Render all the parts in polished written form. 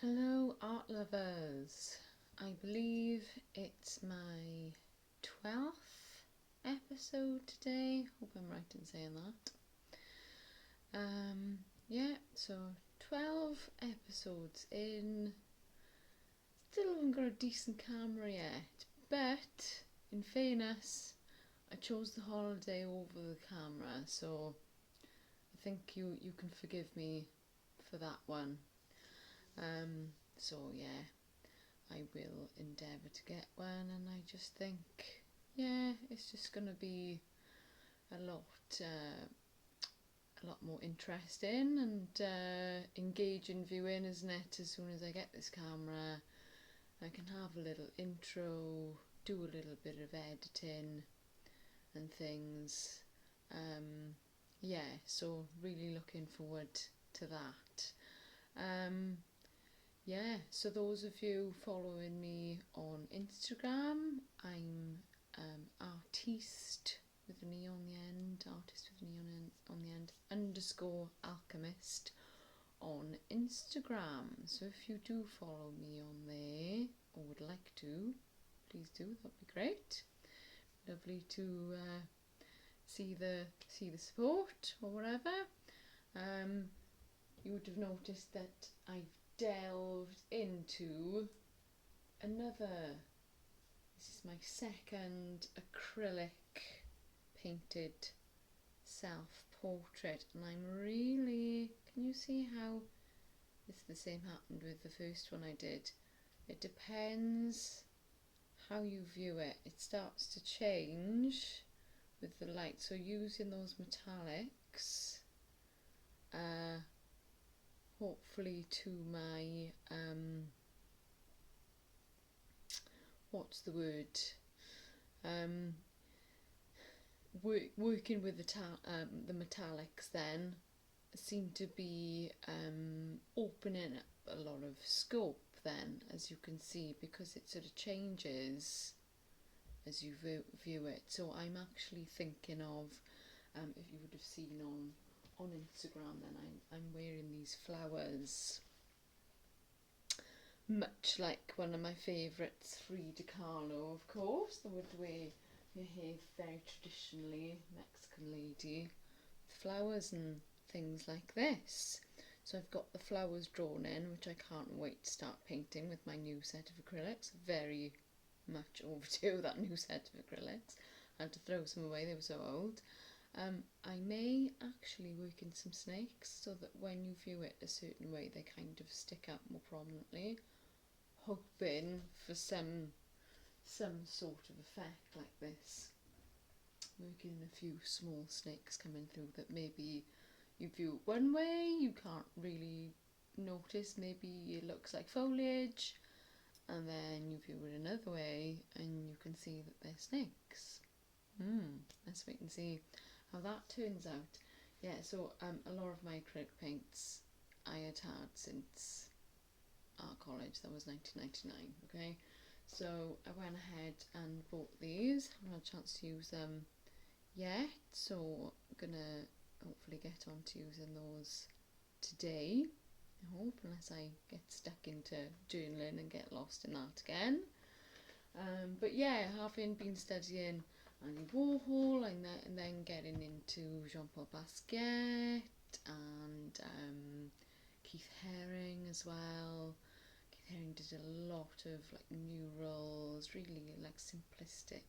Hello, art lovers. I believe it's my 12th episode today. Hope I'm right in saying that. So 12 episodes in. Still haven't got a decent camera yet, but in fairness, I chose the holiday over the camera, so I think you can forgive me for that one. So yeah, I will endeavour to get one, and I just think, yeah, it's just going to be a lot more interesting and engaging viewing, isn't it? As soon as I get this camera, I can have a little intro, do a little bit of editing and things. So really looking forward to that. So those of you following me on Instagram, I'm artiste with an E on the end, artist with an E on the end, underscore alchemist on Instagram. So if you do follow me on there, or would like to, please do, that'd be great. Lovely to see the support or whatever. You would have noticed that I've delved into another. This is my second acrylic painted self-portrait, and I'm really, can you see how the same happened with the first one I did? It depends how you view it. It starts to change with the light, so using those metallics, hopefully to my what's the word, working with the metallics then seem to be opening up a lot of scope then, as you can see, because it sort of changes as you view it. So I'm actually thinking of, if you would have seen on Instagram, then I'm wearing these flowers, much like one of my favourites, Frida Kahlo, of course, that would wear her hair very traditionally, Mexican lady, with flowers and things like this. So I've got the flowers drawn in, which I can't wait to start painting with my new set of acrylics. Very much overdue, that new set of acrylics. I had to throw some away, they were so old. I may actually work in some snakes so that when you view it a certain way, they kind of stick out more prominently, hoping for some sort of effect like this. Working a few small snakes coming through that maybe you view it one way, you can't really notice, maybe it looks like foliage, and then you view it another way and you can see that they're snakes. Let's wait and see how that turns out. Yeah, so a lot of my acrylic paints I had since art college. That was 1999. Okay, so I went ahead and bought these. Haven't had a chance to use them yet, so I'm gonna hopefully get on to using those today, I hope, unless I get stuck into journaling and get lost in that again. But yeah, having been studying Andy Warhol and then getting into Jean-Paul Basquiat and Keith Haring as well. Keith Haring did a lot of like murals, really like simplistic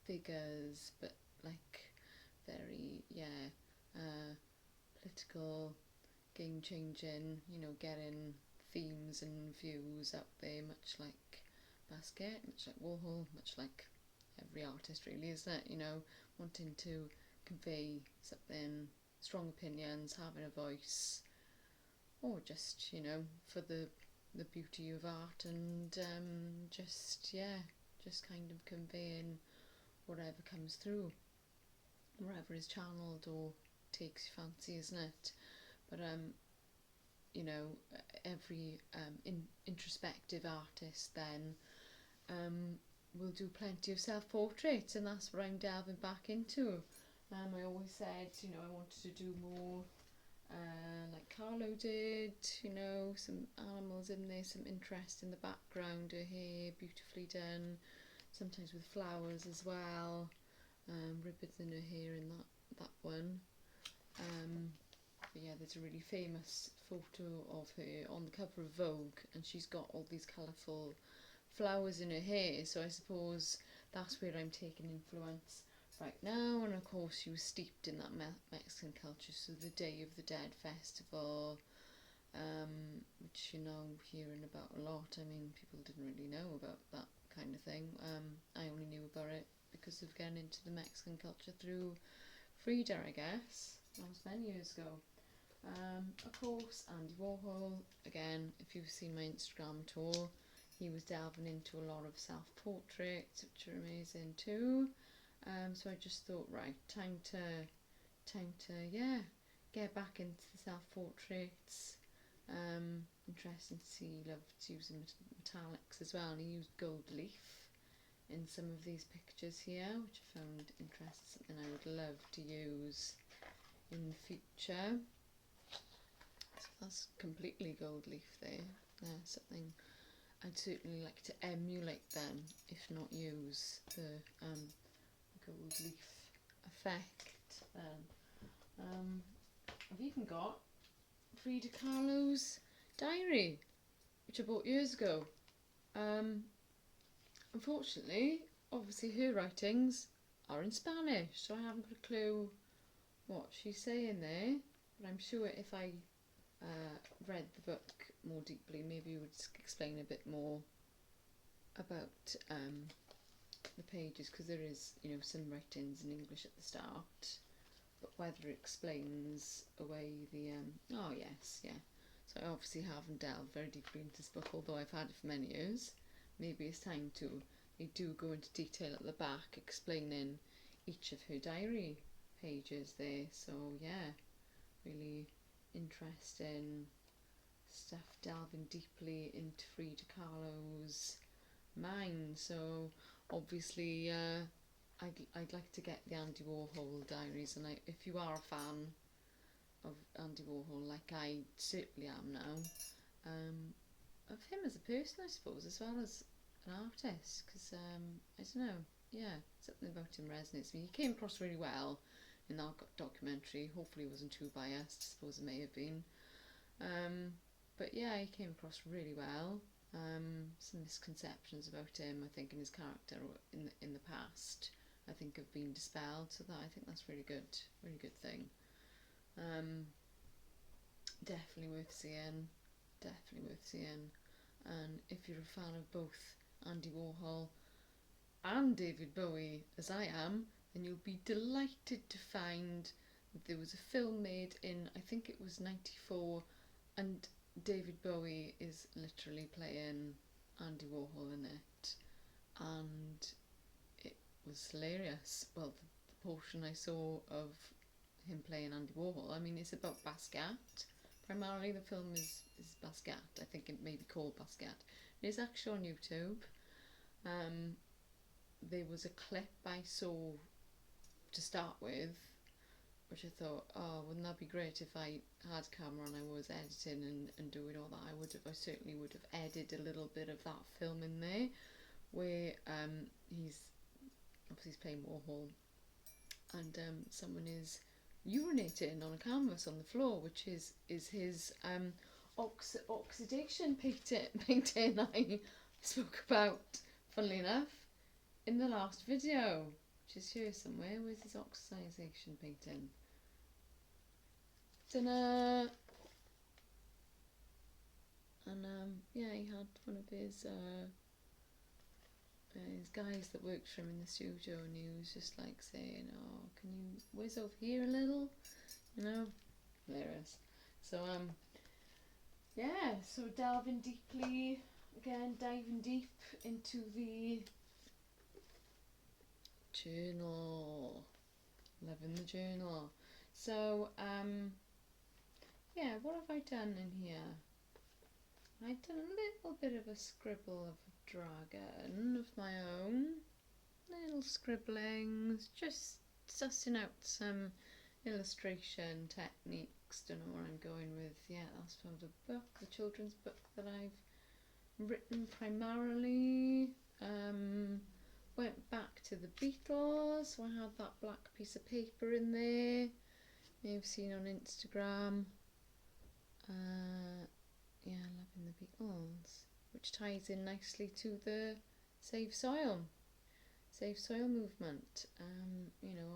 figures, but like very political, game changing, getting themes and views out there, much like Basquiat, much like Warhol, much like every artist really, isn't it? Wanting to convey something, strong opinions, having a voice, or just, for the beauty of art, and just kind of conveying whatever comes through, wherever is channeled or takes your fancy, isn't it? But every introspective artist then will do plenty of self-portraits, and that's what I'm delving back into. I always said, I wanted to do more like Carlo did, you know, some animals in there, some interest in the background, her hair beautifully done, sometimes with flowers as well, ribbons in her hair in that one. But yeah, there's a really famous photo of her on the cover of Vogue, and she's got all these colourful flowers in her hair, so I suppose that's where I'm taking influence right now. And of course she was steeped in that Mexican culture, so the Day of the Dead festival, which you're now hearing about a lot. I mean, people didn't really know about that kind of thing. I only knew about it because of getting into the Mexican culture through Frida, I guess. That was many years ago. Of course, Andy Warhol, again, if you've seen my Instagram tour, he was delving into a lot of self-portraits, which are amazing too. So I just thought, right, time to get back into the self-portraits. Interesting to see he loved using metallics as well, and he used gold leaf in some of these pictures here, which I found interesting, something I would love to use in the future. So that's completely gold leaf there. Something I'd certainly like to emulate then, if not use the gold leaf effect then. I've even got Frida Kahlo's diary, which I bought years ago. Unfortunately, obviously her writings are in Spanish, so I haven't got a clue what she's saying there, but I'm sure if I read the book more deeply, maybe it would explain a bit more about the pages, because there is, you know, some writings in English at the start, but whether it explains away the oh yes, yeah. So I obviously haven't delved very deeply into this book, although I've had it for many years. Maybe it's time to. They do go into detail at the back, explaining each of her diary pages there. So yeah, really interesting stuff, delving deeply into Frida Kahlo's mind. So obviously I'd like to get the Andy Warhol diaries, and if you are a fan of Andy Warhol, like I certainly am now, of him as a person, I suppose, as well as an artist, because I don't know, yeah, something about him resonates with me. He came across really well in that documentary. Hopefully it wasn't too biased, I suppose it may have been, but yeah, he came across really well. Some misconceptions about him, I think, in his character in the past, I think, have been dispelled, so that I think that's really good thing. Definitely worth seeing, and if you're a fan of both Andy Warhol and David Bowie, as I am, then you'll be delighted to find that there was a film made in, I think it was 94, and David Bowie is literally playing Andy Warhol in it, and it was hilarious. Well, the portion I saw of him playing Andy Warhol, I mean, it's about Basquiat. Primarily the film is Basquiat. I think it may be called Basquiat. It is actually on YouTube. There was a clip I saw to start with, which I thought, oh, wouldn't that be great if I had a camera and I was editing and doing all that. I certainly would have edited a little bit of that film in there, where he's playing Warhol, and someone is urinating on a canvas on the floor, which is his oxidation painting I spoke about, funnily enough, in the last video, which is here somewhere. Where's his oxidation painting? Dunno. And yeah, he had one of his guys that worked for him in the studio, and he was just like saying, oh, can you whiz over here a little, you know, hilarious. So yeah, so diving deep into the journal, loving the journal. So yeah, what have I done in here? I've done a little bit of a scribble of a dragon of my own, little scribblings, just sussing out some illustration techniques next. Don't know where I'm going with. Yeah, that's from the book, the children's book that I've written primarily. Went back to the Beatles, so I had that black piece of paper in there. You've seen on Instagram. Yeah, loving the Beatles, which ties in nicely to the Save Soil movement.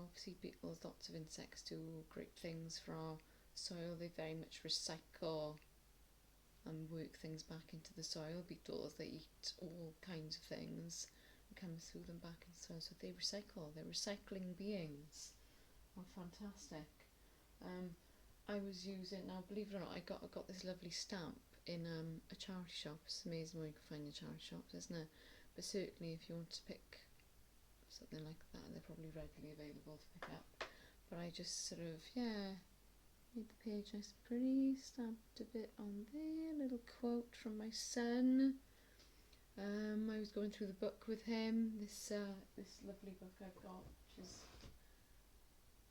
Obviously Beatles, lots of insects do great things for our soil. They very much recycle and work things back into the soil. Beetles, they eat all kinds of things and come through them back into the soil, so they recycle. They're recycling beings. Oh, fantastic. I was using, now believe it or not, I got this lovely stamp in a charity shop. It's amazing where you can find your charity shops, isn't it? But certainly if you want to pick something like that, they're probably readily available to pick up. But I just sort of, made the page nice and pretty, stamped a bit on there, a little quote from my son. I was going through the book with him, this lovely book I've got, which is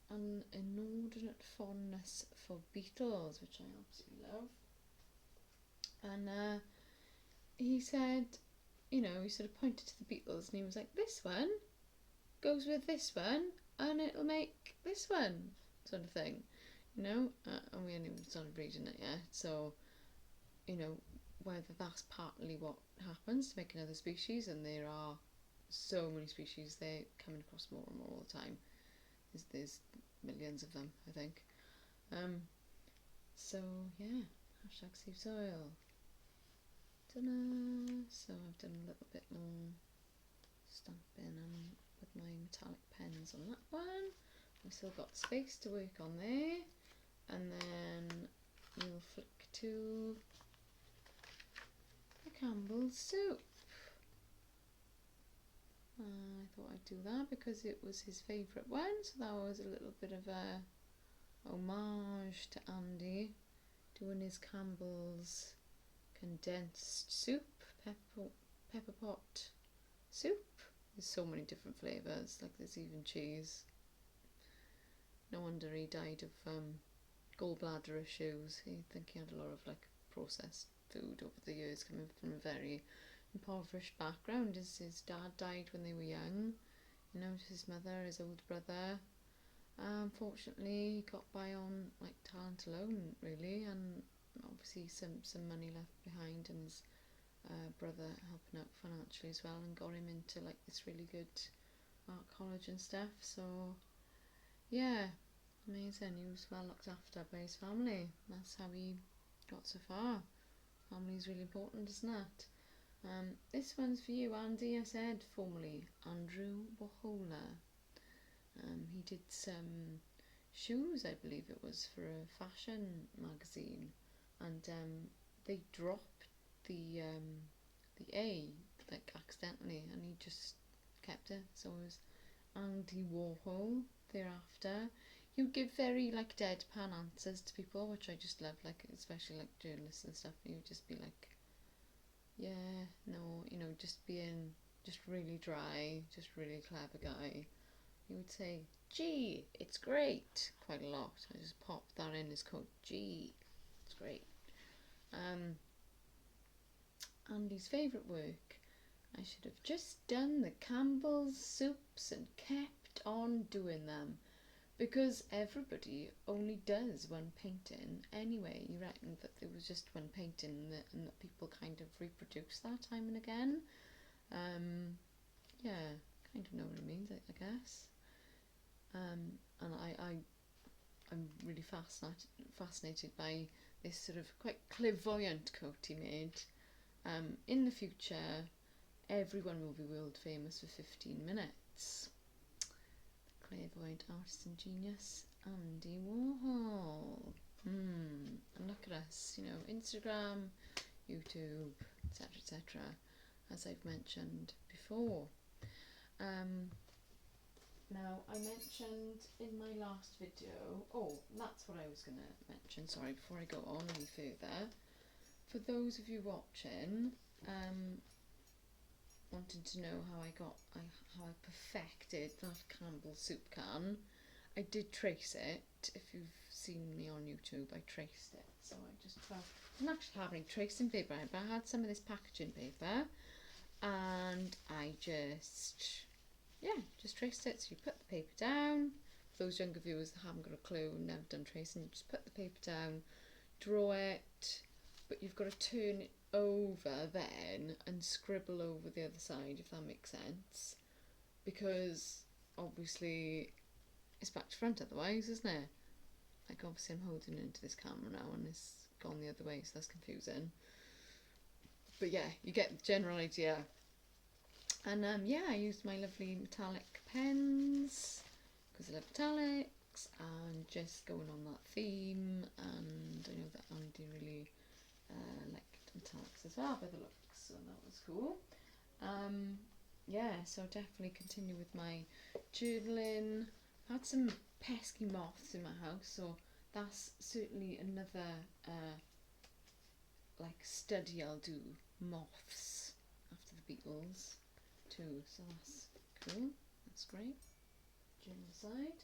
An Inordinate Fondness for Beetles, which I absolutely love. And he said, he sort of pointed to the Beatles and he was like, this one goes with this one and it'll make this one, sort of thing, and we hadn't even started reading it yet, so whether that's partly what happens to make another species, and there are so many species, they're coming across more and more all the time. There's millions of them, I think. So yeah, hashtag Save Soil. Ta-da! So I've done a little bit more stamping and with my metallic pens on that one. I've still got space to work on there, and then we'll flick to the Campbell's soup. I thought I'd do that because it was his favourite one, so that was a little bit of a homage to Andy doing his Campbell's condensed soup, pepper pot soup. There's so many different flavours, like there's even cheese. No wonder he died of gallbladder issues. I think he had a lot of processed food over the years, coming from a very impoverished background. His dad died when they were young, his mother, his older brother. Unfortunately, he got by on talent alone, really, and obviously some money left behind, and his brother helping out financially as well, and got him into this really good art college and stuff. So yeah, amazing. He was well looked after by his family. That's how he got so far. Family's really important, isn't it? This one's for you, Andy. I said formerly Andrew Wahola. He did some shoes, I believe it was, for a fashion magazine, and they dropped the A accidentally, and he just kept it. So it was Andy Warhol thereafter. He would give very deadpan answers to people, which I just love, especially journalists and stuff. He would just be yeah, no, just being really dry, just really clever guy. He would say, gee, it's great, quite a lot. I just popped that in his quote, gee, it's great. Andy's favourite work, I should have just done the Campbell's soups and kept on doing them, because everybody only does one painting anyway. You reckon that there was just one painting and that people kind of reproduce that time and again? Yeah, kind of know what it means, I guess. And I'm really fascinated by this sort of quite clairvoyant quote he made. In the future, everyone will be world famous for 15 minutes. Clairvoyant artist and genius, Andy Warhol. And look at us, Instagram, YouTube, etc., etc., as I've mentioned before. Now, I mentioned in my last video, that's what I was going to mention, sorry, before I go on any further. For those of you watching, wanting to know how I perfected that Campbell soup can, I did trace it. If you've seen me on YouTube, I traced it. So I just I didn't actually have any tracing paper, but I had some of this packaging paper, and I just traced it. So you put the paper down. For those younger viewers that haven't got a clue and never done tracing, you just put the paper down, draw it, but you've got to turn it over then and scribble over the other side, if that makes sense, because obviously it's back to front otherwise, isn't it? Like, obviously I'm holding it into this camera now and it's gone the other way, so that's confusing, but yeah, you get the general idea. And yeah, I used my lovely metallic pens because I love metallics, and just going on that theme, and I know that Andy really liked metallics as well by the looks, so that was cool. Yeah, so definitely continue with my journaling. I had some pesky moths in my house, so that's certainly another like study I'll do, moths after the Beatles too, so that's cool, that's great. Journal side.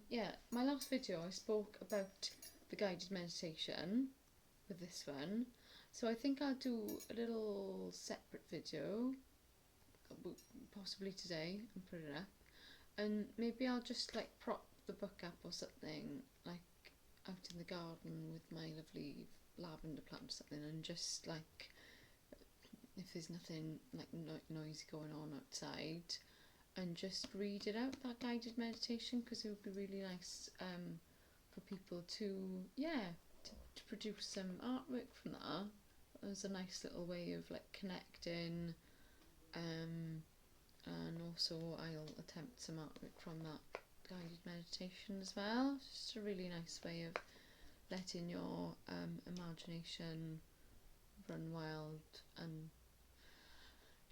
Yeah, my last video I spoke about the guided meditation with this one, so I think I'll do a little separate video, possibly today, and put it up, and maybe I'll just like prop the book up or something, like out in the garden with my lovely lavender plant or something, and just like, if there's nothing like noisy going on outside, and just read it out, that guided meditation, because it would be really nice for people to, to produce some artwork from that. As a nice little way of like connecting, and also I'll attempt some artwork from that guided meditation as well. Just a really nice way of letting your imagination run wild and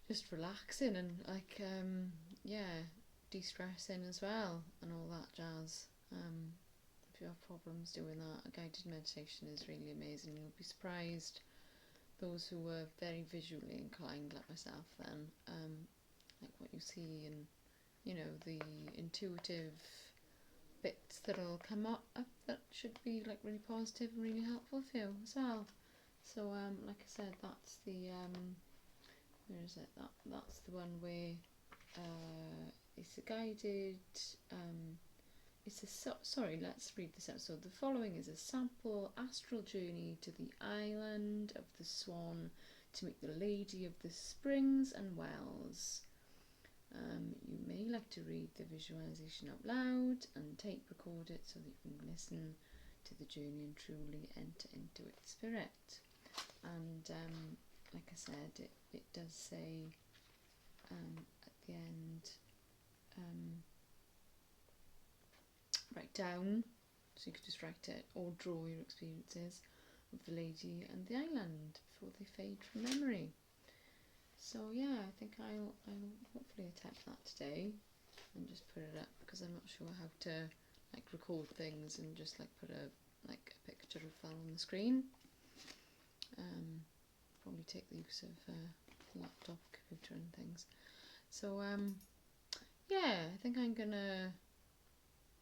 just relaxing, and like de-stressing as well, and all that jazz. If you have problems doing that, a guided meditation is really amazing. You'll be surprised, those who are very visually inclined like myself, then like what you see, and you know, the intuitive bits that'll come up that should be like really positive and really helpful for you as well. So like I said, that's the where is it? That's the one where it's a guided. Sorry, let's read this out. So the following is a sample astral journey to the island of the Swan to meet the Lady of the Springs and Wells. You may like to read the visualization out loud and tape record it so that you can listen to the journey and truly enter into its spirit. And like I said, it does say at the end, write down, so you could just write it or draw your experiences of the lady and the island before they fade from memory. So yeah, I think I'll hopefully attempt that today and just put it up, because I'm not sure how to like record things and just like put a picture of that on the screen. Probably take the use of laptop, computer and things. So yeah, I think I'm gonna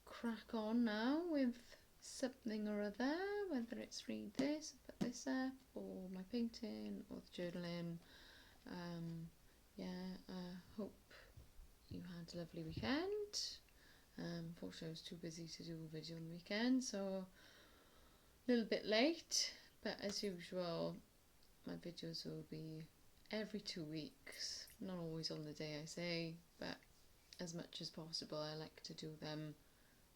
crack on now with something or other, whether it's read this, put this up, or my painting, or the journaling. Hope you had a lovely weekend. Unfortunately I was too busy to do a video on the weekend, so a little bit late, but as usual my videos will be every 2 weeks, not always on the day I say, but as much as possible I like to do them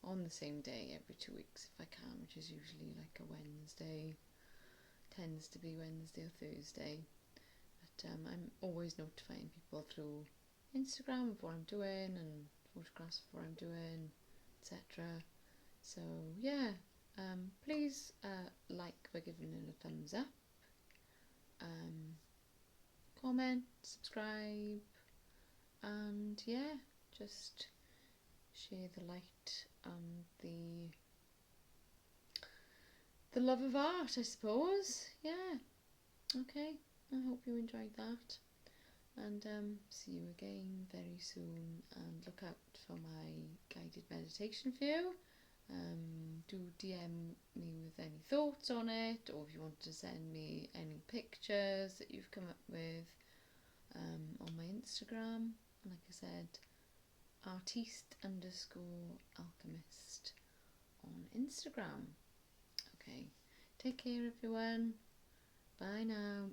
on the same day every 2 weeks if I can, which is usually like a Wednesday, tends to be Wednesday or Thursday. But I'm always notifying people through Instagram of what I'm doing and photographs of what I'm doing, etc. So yeah, please like by giving it a thumbs up, comment, subscribe, and yeah, just share the light and the love of art, I suppose. Yeah, okay, I hope you enjoyed that. and see you again very soon, and look out for my guided meditation for you. Do DM me with any thoughts on it, or if you want to send me any pictures that you've come up with on my Instagram. Like I said, artiste_alchemist on Instagram. Okay, take care everyone. Bye now.